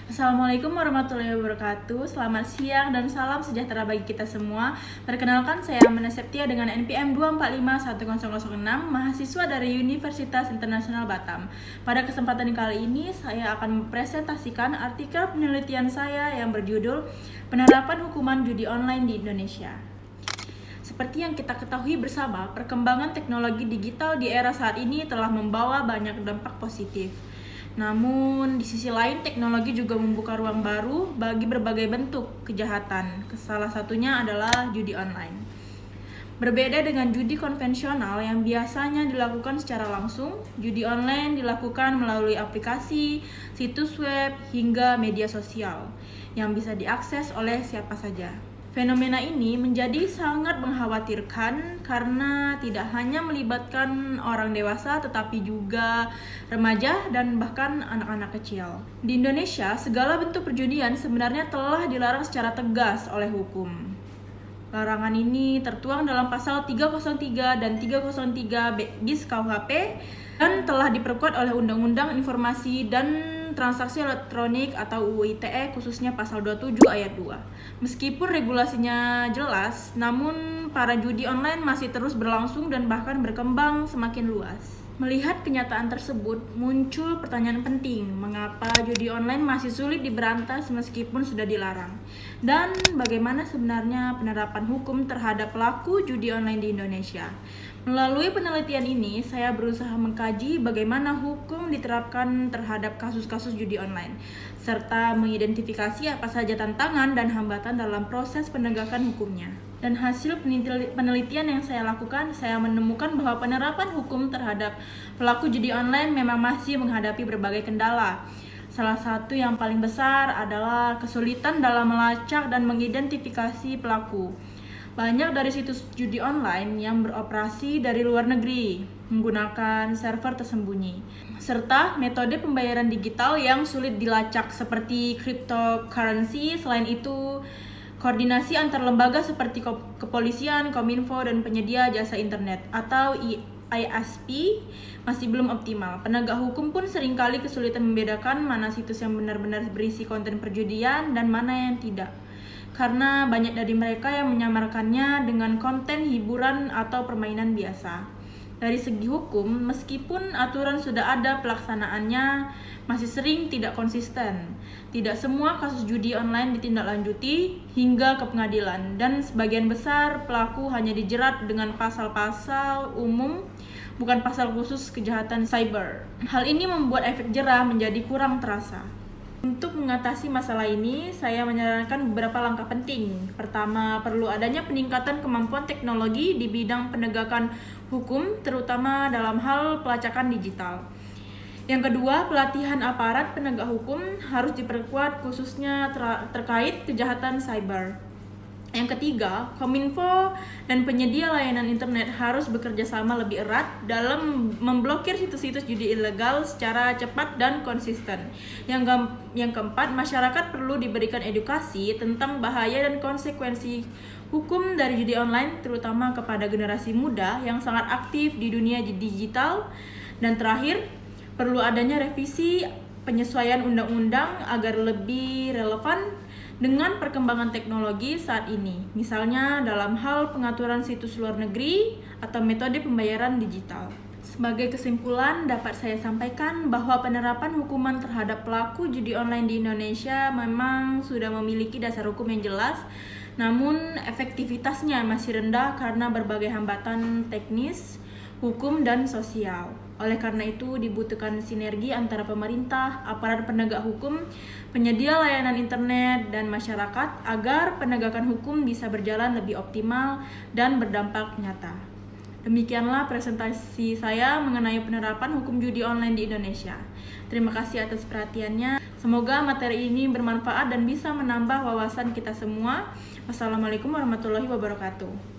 Assalamualaikum warahmatullahi wabarakatuh. Selamat siang dan salam sejahtera bagi kita semua. Perkenalkan, saya Amanda Septia dengan NPM 2451006, mahasiswa dari Universitas Internasional Batam. Pada kesempatan kali ini, saya akan mempresentasikan artikel penelitian saya yang berjudul Penerapan Hukuman Judi Online di Indonesia. Seperti yang kita ketahui bersama, perkembangan teknologi digital di era saat ini telah membawa banyak dampak positif. Namun, di sisi lain, teknologi juga membuka ruang baru bagi berbagai bentuk kejahatan. Salah satunya adalah judi online. Berbeda dengan judi konvensional yang biasanya dilakukan secara langsung, judi online dilakukan melalui aplikasi, situs web, hingga media sosial yang bisa diakses oleh siapa saja. Fenomena ini menjadi sangat mengkhawatirkan karena tidak hanya melibatkan orang dewasa tetapi juga remaja dan bahkan anak-anak kecil. Di Indonesia, segala bentuk perjudian sebenarnya telah dilarang secara tegas oleh hukum. Larangan ini tertuang dalam pasal 303 dan 303 BIS KUHP dan telah diperkuat oleh Undang-Undang Informasi dan Transaksi Elektronik atau UU ITE khususnya pasal 27 ayat 2. Meskipun regulasinya jelas, namun para judi online masih terus berlangsung dan bahkan berkembang semakin luas. Melihat kenyataan tersebut, muncul pertanyaan penting, mengapa judi online masih sulit diberantas meskipun sudah dilarang? Dan bagaimana sebenarnya penerapan hukum terhadap pelaku judi online di Indonesia? Melalui penelitian ini, saya berusaha mengkaji bagaimana hukum diterapkan terhadap kasus-kasus judi online, serta mengidentifikasi apa saja tantangan dan hambatan dalam proses penegakan hukumnya. Dan hasil penelitian yang saya lakukan, saya menemukan bahwa penerapan hukum terhadap pelaku judi online memang masih menghadapi berbagai kendala. Salah satu yang paling besar adalah kesulitan dalam melacak dan mengidentifikasi pelaku. Banyak dari situs judi online yang beroperasi dari luar negeri menggunakan server tersembunyi, serta metode pembayaran digital yang sulit dilacak seperti cryptocurrency. Selain itu, koordinasi antar lembaga seperti kepolisian, Kominfo, dan penyedia jasa internet atau ISP masih belum optimal. Penegak hukum pun seringkali kesulitan membedakan mana situs yang benar-benar berisi konten perjudian dan mana yang tidak, karena banyak dari mereka yang menyamarkannya dengan konten hiburan atau permainan biasa. Dari segi hukum, meskipun aturan sudah ada, pelaksanaannya masih sering tidak konsisten. Tidak semua kasus judi online ditindaklanjuti hingga ke pengadilan, dan sebagian besar pelaku hanya dijerat dengan pasal-pasal umum, bukan pasal khusus kejahatan cyber. Hal ini membuat efek jera menjadi kurang terasa. Untuk mengatasi masalah ini, saya menyarankan beberapa langkah penting. Pertama, perlu adanya peningkatan kemampuan teknologi di bidang penegakan hukum, terutama dalam hal pelacakan digital. Yang kedua, pelatihan aparat penegak hukum harus diperkuat khususnya terkait kejahatan cyber. Yang ketiga, Kominfo dan penyedia layanan internet harus bekerja sama lebih erat dalam memblokir situs-situs judi ilegal secara cepat dan konsisten. Yang keempat, masyarakat perlu diberikan edukasi tentang bahaya dan konsekuensi hukum dari judi online, terutama kepada generasi muda yang sangat aktif di dunia digital. Dan terakhir, perlu adanya revisi penyesuaian undang-undang agar lebih relevan dengan perkembangan teknologi saat ini, misalnya dalam hal pengaturan situs luar negeri atau metode pembayaran digital. Sebagai kesimpulan, dapat saya sampaikan bahwa penerapan hukuman terhadap pelaku judi online di Indonesia memang sudah memiliki dasar hukum yang jelas, namun efektivitasnya masih rendah karena berbagai hambatan teknis, hukum, dan sosial. Oleh karena itu, dibutuhkan sinergi antara pemerintah, aparat penegak hukum, penyedia layanan internet, dan masyarakat agar penegakan hukum bisa berjalan lebih optimal dan berdampak nyata. Demikianlah presentasi saya mengenai penerapan hukum judi online di Indonesia. Terima kasih atas perhatiannya. Semoga materi ini bermanfaat dan bisa menambah wawasan kita semua. Wassalamualaikum warahmatullahi wabarakatuh.